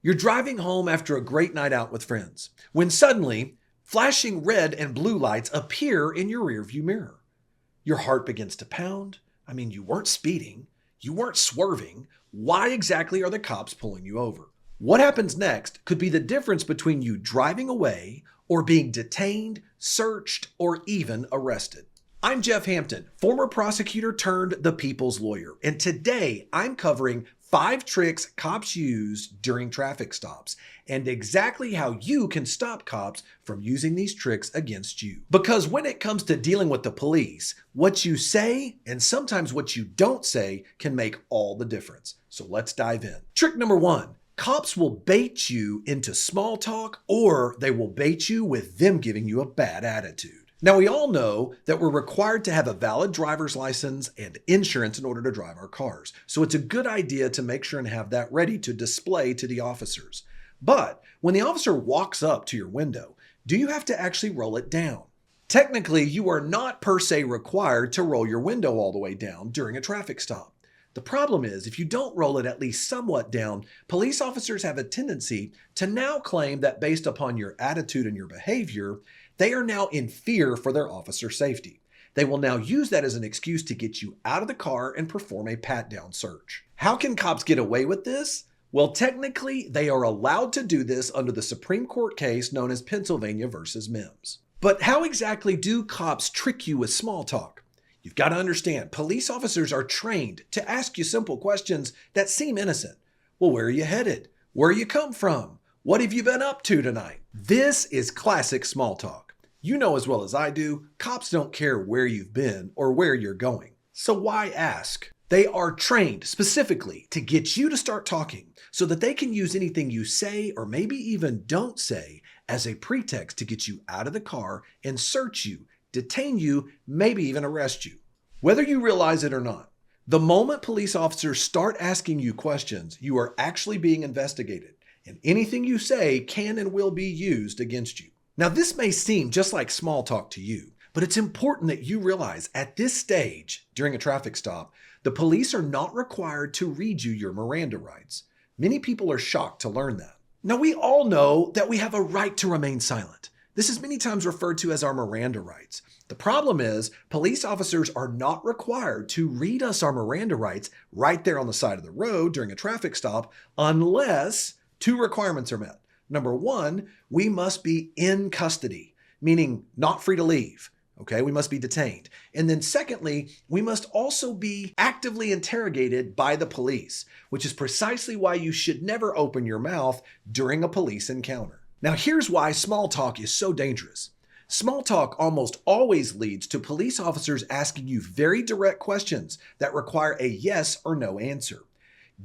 You're driving home after a great night out with friends when suddenly flashing red and blue lights appear in your rearview mirror. Your heart begins to pound. You weren't speeding. You weren't swerving. Why exactly are the cops pulling you over? What happens next could be the difference between you driving away or being detained, searched, or even arrested. I'm Jeff Hampton, former prosecutor turned the people's lawyer, and today I'm covering 5 tricks cops use during traffic stops and exactly how you can stop cops from using these tricks against you. Because when it comes to dealing with the police, what you say and sometimes what you don't say can make all the difference. So let's dive in. Trick number 1. Cops will bait you into small talk, or they will bait you with them giving you a bad attitude. Now, we all know that we're required to have a valid driver's license and insurance in order to drive our cars. So it's a good idea to make sure and have that ready to display to the officers. But when the officer walks up to your window, do you have to actually roll it down? Technically, you are not per se required to roll your window all the way down during a traffic stop. The problem is, if you don't roll it at least somewhat down, police officers have a tendency to now claim that based upon your attitude and your behavior, they are now in fear for their officer safety. They will now use that as an excuse to get you out of the car and perform a pat-down search. How can cops get away with this? Well, technically, they are allowed to do this under the Supreme Court case known as Pennsylvania versus Mims. But how exactly do cops trick you with small talk? You've got to understand, police officers are trained to ask you simple questions that seem innocent. Well, where are you headed? Where you come from? What have you been up to tonight? This is classic small talk. You know as well as I do, cops don't care where you've been or where you're going. So why ask? They are trained specifically to get you to start talking so that they can use anything you say or maybe even don't say as a pretext to get you out of the car and search you, detain you, maybe even arrest you. Whether you realize it or not, the moment police officers start asking you questions, you are actually being investigated, and anything you say can and will be used against you. Now, this may seem just like small talk to you, but it's important that you realize at this stage during a traffic stop, the police are not required to read you your Miranda rights. Many people are shocked to learn that. Now, we all know that we have a right to remain silent. This is many times referred to as our Miranda rights. The problem is, police officers are not required to read us our Miranda rights right there on the side of the road during a traffic stop unless 2 requirements are met. Number 1, we must be in custody, meaning not free to leave. Okay, we must be detained. And then secondly, we must also be actively interrogated by the police, which is precisely why you should never open your mouth during a police encounter. Now, here's why small talk is so dangerous. Small talk almost always leads to police officers asking you very direct questions that require a yes or no answer.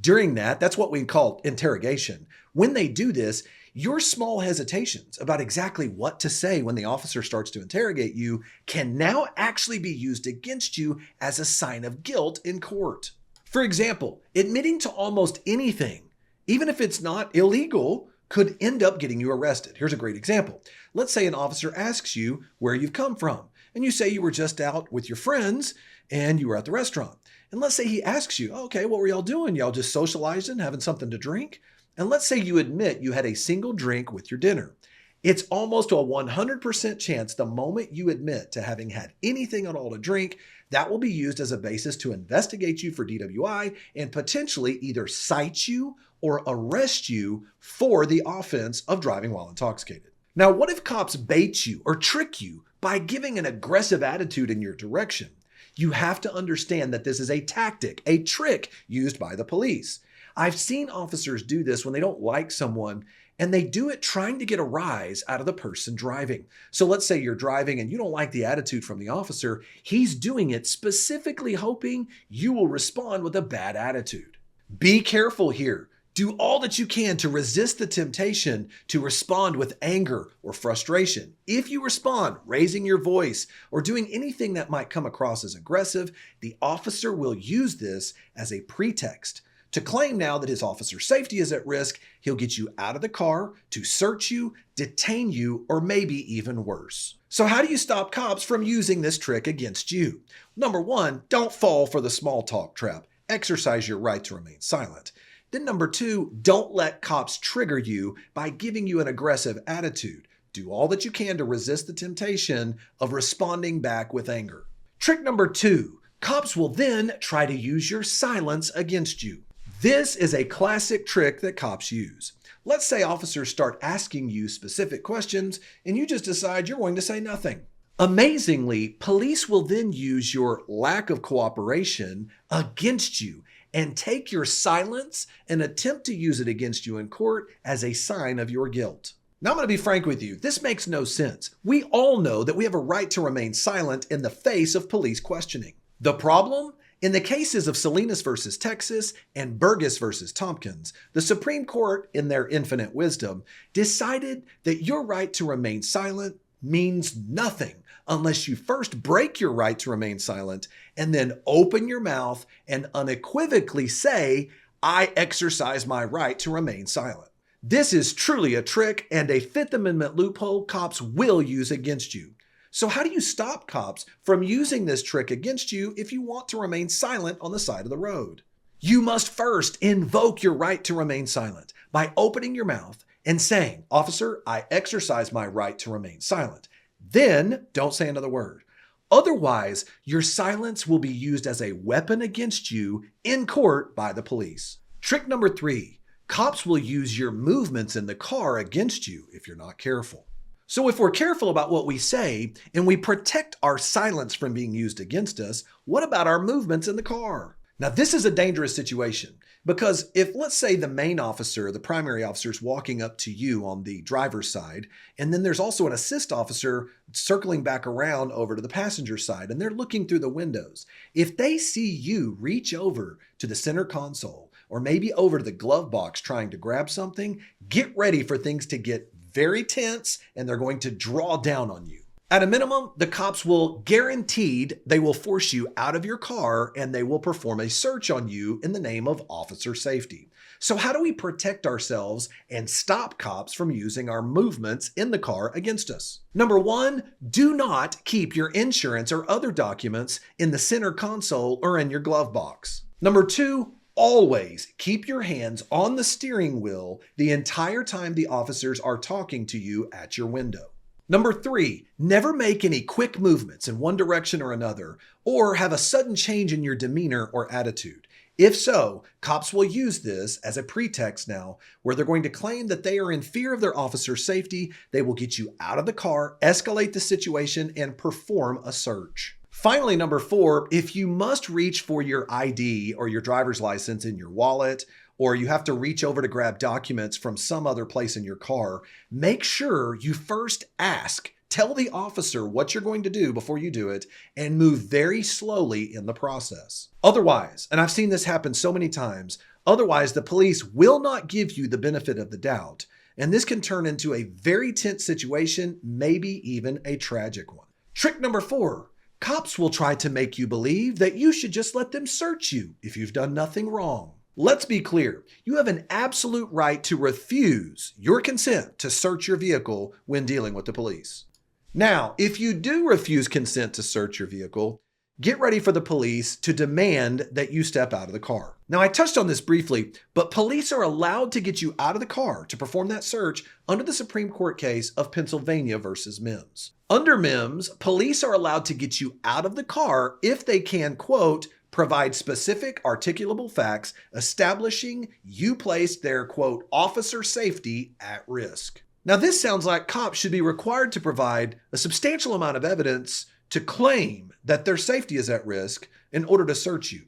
During that's what we call interrogation. When they do this, your small hesitations about exactly what to say when the officer starts to interrogate you can now actually be used against you as a sign of guilt in court. For example, admitting to almost anything, even if it's not illegal, could end up getting you arrested. Here's a great example. Let's say an officer asks you where you've come from, and you say you were just out with your friends and you were at the restaurant. And let's say he asks you, okay, what were y'all doing? Y'all just socializing, having something to drink? And let's say you admit you had a single drink with your dinner. It's almost a 100% chance the moment you admit to having had anything at all to drink, that will be used as a basis to investigate you for DWI and potentially either cite you or arrest you for the offense of driving while intoxicated. Now, what if cops bait you or trick you by giving an aggressive attitude in your direction? You have to understand that this is a tactic, a trick used by the police. I've seen officers do this when they don't like someone, and they do it trying to get a rise out of the person driving. So let's say you're driving and you don't like the attitude from the officer. He's doing it specifically hoping you will respond with a bad attitude. Be careful here. Do all that you can to resist the temptation to respond with anger or frustration. If you respond, raising your voice or doing anything that might come across as aggressive, the officer will use this as a pretext to claim now that his officer's safety is at risk. He'll get you out of the car to search you, detain you, or maybe even worse. So how do you stop cops from using this trick against you? Number 1, don't fall for the small talk trap. Exercise your right to remain silent. Then number 2, don't let cops trigger you by giving you an aggressive attitude. Do all that you can to resist the temptation of responding back with anger. Trick number 2, cops will then try to use your silence against you. This is a classic trick that cops use. Let's say officers start asking you specific questions and you just decide you're going to say nothing. Amazingly, police will then use your lack of cooperation against you and take your silence and attempt to use it against you in court as a sign of your guilt. Now I'm going to be frank with you, this makes no sense. We all know that we have a right to remain silent in the face of police questioning. The problem? In the cases of Salinas versus Texas and Burgess versus Tompkins, the Supreme Court, in their infinite wisdom, decided that your right to remain silent means nothing unless you first break your right to remain silent and then open your mouth and unequivocally say, "I exercise my right to remain silent." This is truly a trick and a Fifth Amendment loophole cops will use against you. So how do you stop cops from using this trick against you if you want to remain silent on the side of the road? You must first invoke your right to remain silent by opening your mouth and saying, "Officer, I exercise my right to remain silent." Then don't say another word. Otherwise, your silence will be used as a weapon against you in court by the police. Trick number 3, cops will use your movements in the car against you if you're not careful. So if we're careful about what we say and we protect our silence from being used against us, what about our movements in the car? Now this is a dangerous situation because if, let's say, the main officer, the primary officer, is walking up to you on the driver's side, and then there's also an assist officer circling back around over to the passenger side, and they're looking through the windows. If they see you reach over to the center console or maybe over to the glove box trying to grab something, get ready for things to get very tense and they're going to draw down on you. At a minimum, the cops will guaranteed they will force you out of your car and they will perform a search on you in the name of officer safety. So how do we protect ourselves and stop cops from using our movements in the car against us? Number 1, do not keep your insurance or other documents in the center console or in your glove box. Number 2, always keep your hands on the steering wheel the entire time the officers are talking to you at your window. Number 3, never make any quick movements in one direction or another, or have a sudden change in your demeanor or attitude. If so, cops will use this as a pretext now, where they're going to claim that they are in fear of their officer's safety. They will get you out of the car, escalate the situation, and perform a search. Finally, number 4, if you must reach for your ID or your driver's license in your wallet, or you have to reach over to grab documents from some other place in your car, make sure you first ask, tell the officer what you're going to do before you do it, and move very slowly in the process. Otherwise, and I've seen this happen so many times, otherwise the police will not give you the benefit of the doubt, and this can turn into a very tense situation, maybe even a tragic one. Trick number 4. Cops will try to make you believe that you should just let them search you if you've done nothing wrong. Let's be clear. You have an absolute right to refuse your consent to search your vehicle when dealing with the police. Now, if you do refuse consent to search your vehicle, get ready for the police to demand that you step out of the car. Now, I touched on this briefly, but police are allowed to get you out of the car to perform that search under the Supreme Court case of Pennsylvania versus Mims. Under Mims, police are allowed to get you out of the car if they can, quote, provide specific articulable facts establishing you placed their, quote, officer safety at risk. Now, this sounds like cops should be required to provide a substantial amount of evidence to claim that their safety is at risk in order to search you.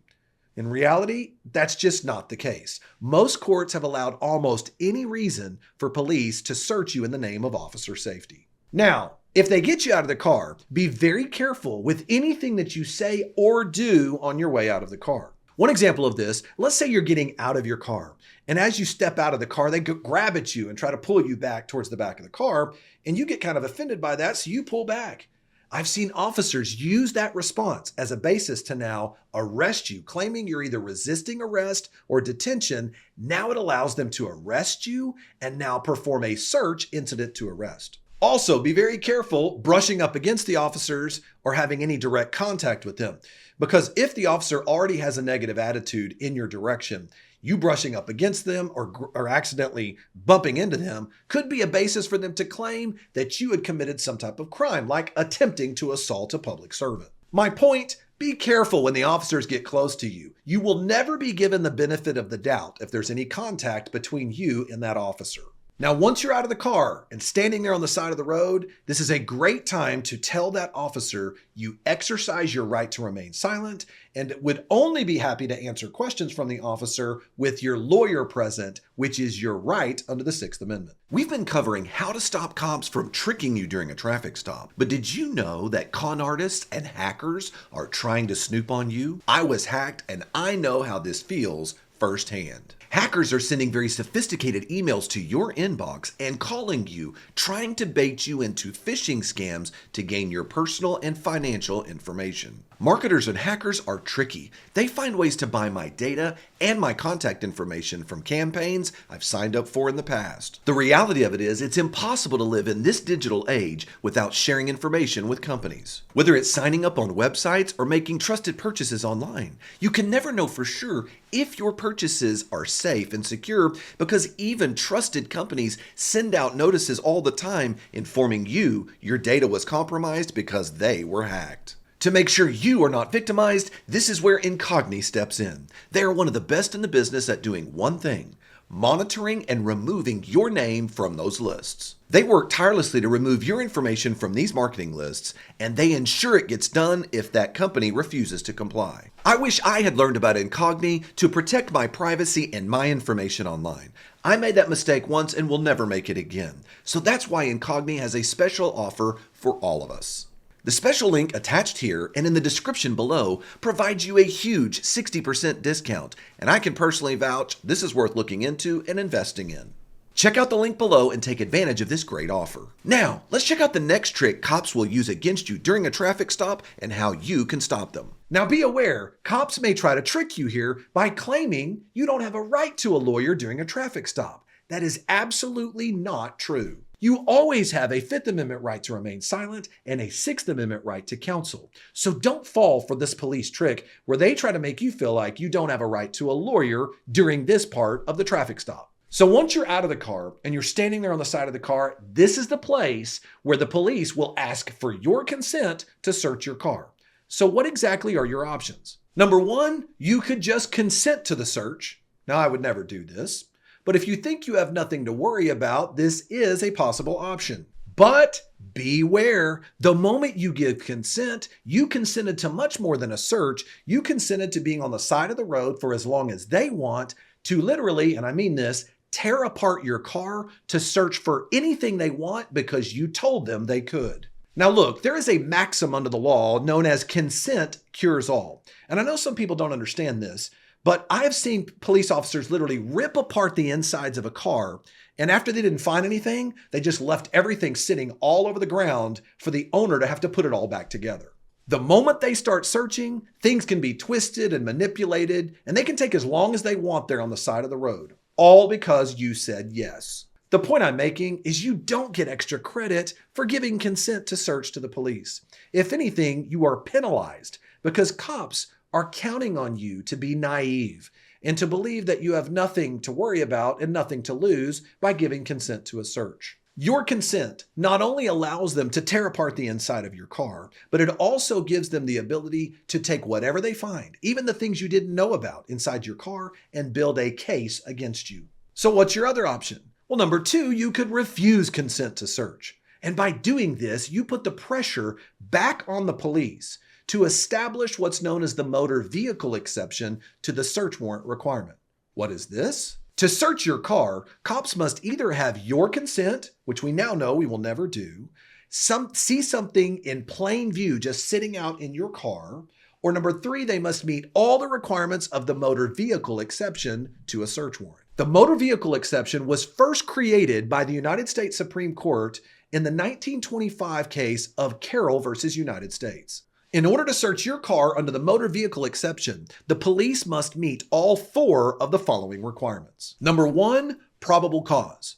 In reality, that's just not the case. Most courts have allowed almost any reason for police to search you in the name of officer safety. Now, if they get you out of the car, be very careful with anything that you say or do on your way out of the car. One example of this, let's say you're getting out of your car, and as you step out of the car, they grab at you and try to pull you back towards the back of the car, and you get kind of offended by that, so you pull back. I've seen officers use that response as a basis to now arrest you, claiming you're either resisting arrest or detention. Now it allows them to arrest you and now perform a search incident to arrest. Also, be very careful brushing up against the officers or having any direct contact with them, because if the officer already has a negative attitude in your direction, You brushing up against them or accidentally bumping into them could be a basis for them to claim that you had committed some type of crime, like attempting to assault a public servant. My point, be careful when the officers get close to you. You will never be given the benefit of the doubt if there's any contact between you and that officer. Now, once you're out of the car and standing there on the side of the road, this is a great time to tell that officer you exercise your right to remain silent and would only be happy to answer questions from the officer with your lawyer present, which is your right under the Sixth Amendment. We've been covering how to stop cops from tricking you during a traffic stop, but did you know that con artists and hackers are trying to snoop on you? I was hacked and I know how this feels firsthand. Hackers are sending very sophisticated emails to your inbox and calling you, trying to bait you into phishing scams to gain your personal and financial information. Marketers and hackers are tricky. They find ways to buy my data and my contact information from campaigns I've signed up for in the past. The reality of it is, it's impossible to live in this digital age without sharing information with companies. Whether it's signing up on websites or making trusted purchases online, you can never know for sure if your purchases are safe and secure, because even trusted companies send out notices all the time informing you your data was compromised because they were hacked. To make sure you are not victimized, this is where Incogni steps in. They are one of the best in the business at doing one thing: monitoring and removing your name from those lists. They work tirelessly to remove your information from these marketing lists, and they ensure it gets done if that company refuses to comply. I wish I had learned about Incogni to protect my privacy and my information online. I made that mistake once and will never make it again. So that's why Incogni has a special offer for all of us. The special link attached here and in the description below provides you a huge 60% discount, and I can personally vouch this is worth looking into and investing in. Check out the link below and take advantage of this great offer. Now, let's check out the next trick cops will use against you during a traffic stop and how you can stop them. Now be aware, cops may try to trick you here by claiming you don't have a right to a lawyer during a traffic stop. That is absolutely not true. You always have a Fifth Amendment right to remain silent and a Sixth Amendment right to counsel. So don't fall for this police trick where they try to make you feel like you don't have a right to a lawyer during this part of the traffic stop. So once you're out of the car and you're standing there on the side of the car, this is the place where the police will ask for your consent to search your car. So what exactly are your options? Number one, you could just consent to the search. Now, I would never do this, but if you think you have nothing to worry about, this is a possible option. But beware, the moment you give consent, you consented to much more than a search. You consented to being on the side of the road for as long as they want to literally, and I mean this, tear apart your car to search for anything they want because you told them they could. Now look, there is a maxim under the law known as consent cures all. And I know some people don't understand this, but I have seen police officers literally rip apart the insides of a car, and after they didn't find anything, they just left everything sitting all over the ground for the owner to have to put it all back together. The moment they start searching, things can be twisted and manipulated, and they can take as long as they want there on the side of the road, all because you said yes. The point I'm making is you don't get extra credit for giving consent to search to the police. If anything, you are penalized because cops are counting on you to be naive and to believe that you have nothing to worry about and nothing to lose by giving consent to a search. Your consent not only allows them to tear apart the inside of your car, but it also gives them the ability to take whatever they find, even the things you didn't know about inside your car, and build a case against you. So what's your other option? Well, number two, you could refuse consent to search. And by doing this, you put the pressure back on the police to establish what's known as the motor vehicle exception to the search warrant requirement. What is this? To search your car, cops must either have your consent, which we now know we will never do, see something in plain view just sitting out in your car, or number three, they must meet all the requirements of the motor vehicle exception to a search warrant. The motor vehicle exception was first created by the United States Supreme Court in the 1925 case of Carroll versus United States. In order to search your car under the motor vehicle exception, the police must meet all four of the following requirements. Number one, probable cause.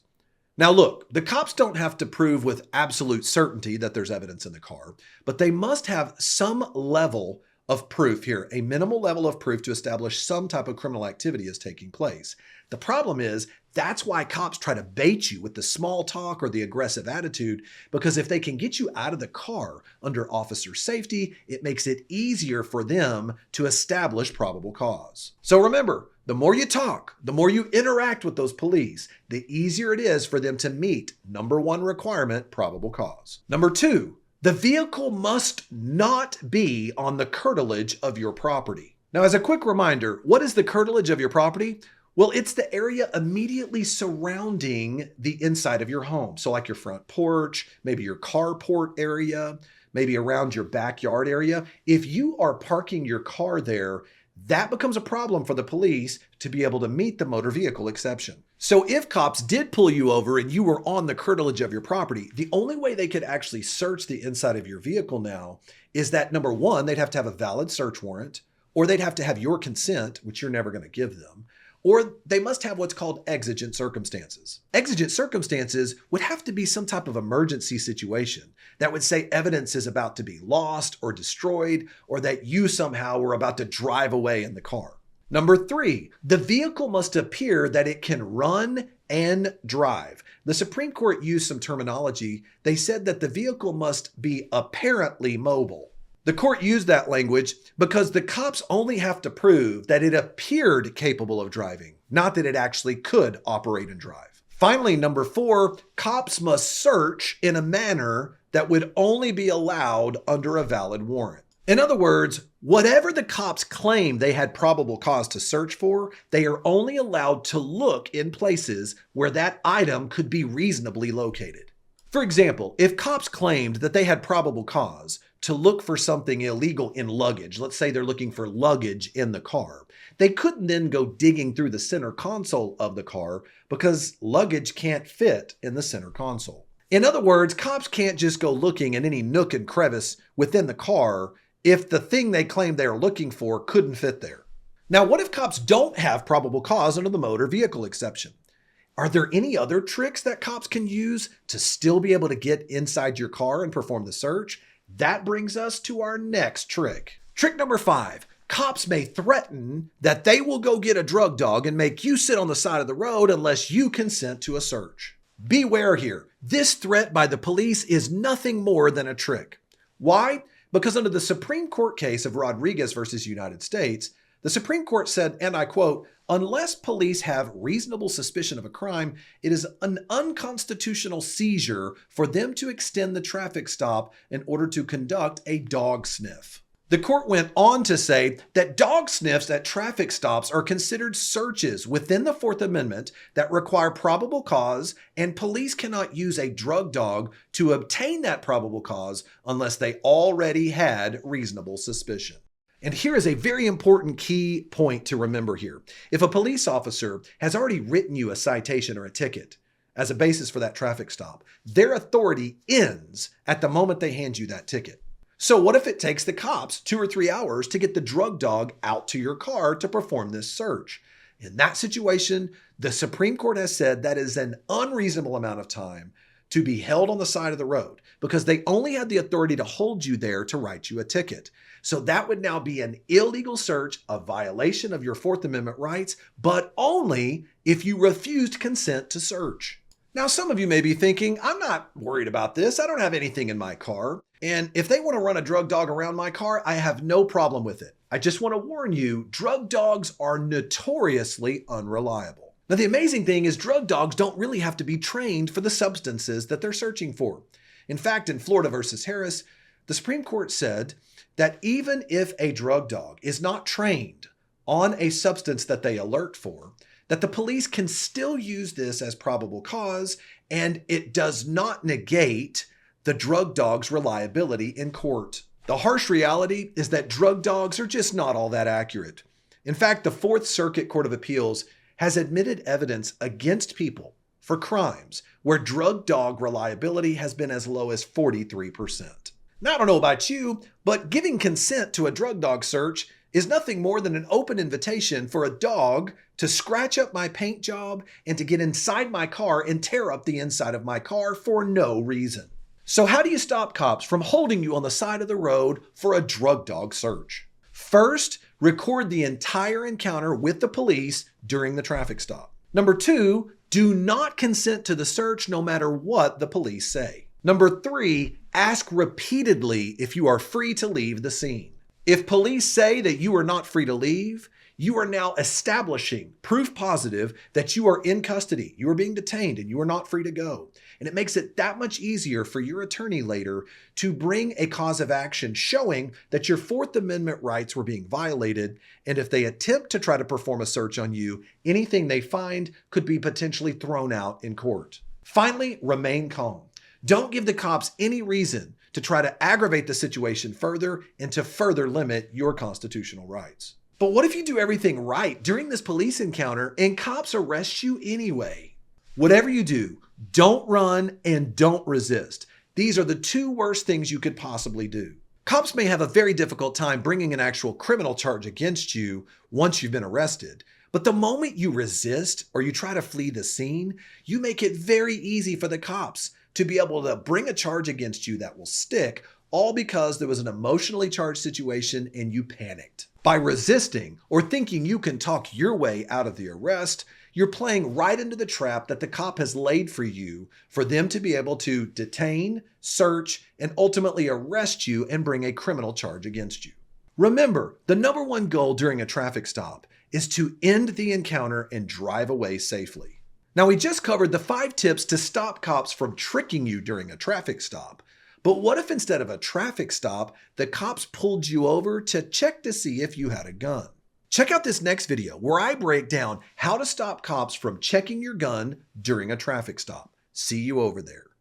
Now look, the cops don't have to prove with absolute certainty that there's evidence in the car, but they must have some level of proof here, a minimal level of proof to establish some type of criminal activity is taking place. The problem is that's why cops try to bait you with the small talk or the aggressive attitude, because if they can get you out of the car under officer safety, it makes it easier for them to establish probable cause. So remember, the more you talk, the more you interact with those police, the easier it is for them to meet number one requirement, probable cause. Number two, the vehicle must not be on the curtilage of your property. Now, as a quick reminder, what is the curtilage of your property? Well, it's the area immediately surrounding the inside of your home. So like your front porch, maybe your carport area, maybe around your backyard area. If you are parking your car there, that becomes a problem for the police to be able to meet the motor vehicle exception. So if cops did pull you over and you were on the curtilage of your property, the only way they could actually search the inside of your vehicle now is that, number one, they'd have to have a valid search warrant, or they'd have to have your consent, which you're never going to give them, or they must have what's called exigent circumstances. Exigent circumstances would have to be some type of emergency situation that would say evidence is about to be lost or destroyed, or that you somehow were about to drive away in the car. Number three, the vehicle must appear that it can run and drive. The Supreme Court used some terminology. They said that the vehicle must be apparently mobile. The court used that language because the cops only have to prove that it appeared capable of driving, not that it actually could operate and drive. Finally, number four, cops must search in a manner that would only be allowed under a valid warrant. In other words, whatever the cops claim they had probable cause to search for, they are only allowed to look in places where that item could be reasonably located. For example, if cops claimed that they had probable cause to look for something illegal in luggage, let's say they're looking for luggage in the car, they couldn't then go digging through the center console of the car because luggage can't fit in the center console. In other words, cops can't just go looking in any nook and crevice within the car if the thing they claim they are looking for couldn't fit there. Now, what if cops don't have probable cause under the motor vehicle exception? Are there any other tricks that cops can use to still be able to get inside your car and perform the search? That brings us to our next trick. Trick number 5. Cops may threaten that they will go get a drug dog and make you sit on the side of the road unless you consent to a search. Beware here. This threat by the police is nothing more than a trick. Why? Because under the Supreme Court case of Rodriguez versus United States, the Supreme Court said, and I quote, "Unless police have reasonable suspicion of a crime, it is an unconstitutional seizure for them to extend the traffic stop in order to conduct a dog sniff." The court went on to say that dog sniffs at traffic stops are considered searches within the Fourth Amendment that require probable cause, and police cannot use a drug dog to obtain that probable cause unless they already had reasonable suspicion. And here is a very important key point to remember here. If a police officer has already written you a citation or a ticket as a basis for that traffic stop, their authority ends at the moment they hand you that ticket. So what if it takes the cops 2 or 3 hours to get the drug dog out to your car to perform this search? In that situation, the Supreme Court has said that is an unreasonable amount of time to be held on the side of the road because they only had the authority to hold you there to write you a ticket. So that would now be an illegal search, a violation of your Fourth Amendment rights, but only if you refused consent to search. Now, some of you may be thinking, I'm not worried about this. I don't have anything in my car. And if they want to run a drug dog around my car, I have no problem with it. I just want to warn you, drug dogs are notoriously unreliable. Now, the amazing thing is drug dogs don't really have to be trained for the substances that they're searching for. In fact, in Florida versus Harris, the Supreme Court said that even if a drug dog is not trained on a substance that they alert for, that the police can still use this as probable cause, and it does not negate the drug dog's reliability in court. The harsh reality is that drug dogs are just not all that accurate. In fact, the Fourth Circuit Court of Appeals has admitted evidence against people for crimes where drug dog reliability has been as low as 43%. Now, I don't know about you, but giving consent to a drug dog search is nothing more than an open invitation for a dog to scratch up my paint job and to get inside my car and tear up the inside of my car for no reason. So how do you stop cops from holding you on the side of the road for a drug dog search? First, record the entire encounter with the police during the traffic stop. Number 2, do not consent to the search no matter what the police say. Number 3, ask repeatedly if you are free to leave the scene. If police say that you are not free to leave, you are now establishing proof positive that you are in custody, you are being detained, and you are not free to go. And it makes it that much easier for your attorney later to bring a cause of action showing that your Fourth Amendment rights were being violated, and if they attempt to try to perform a search on you, anything they find could be potentially thrown out in court. Finally, remain calm. Don't give the cops any reason to try to aggravate the situation further and to further limit your constitutional rights. But what if you do everything right during this police encounter and cops arrest you anyway? Whatever you do, don't run and don't resist. These are the 2 worst things you could possibly do. Cops may have a very difficult time bringing an actual criminal charge against you once you've been arrested. But the moment you resist or you try to flee the scene, you make it very easy for the cops to be able to bring a charge against you that will stick, all because there was an emotionally charged situation and you panicked. By resisting or thinking you can talk your way out of the arrest, you're playing right into the trap that the cop has laid for you for them to be able to detain, search, and ultimately arrest you and bring a criminal charge against you. Remember, the number 1 goal during a traffic stop is to end the encounter and drive away safely. Now, we just covered the 5 tips to stop cops from tricking you during a traffic stop. But what if instead of a traffic stop, the cops pulled you over to check to see if you had a gun? Check out this next video where I break down how to stop cops from checking your gun during a traffic stop. See you over there.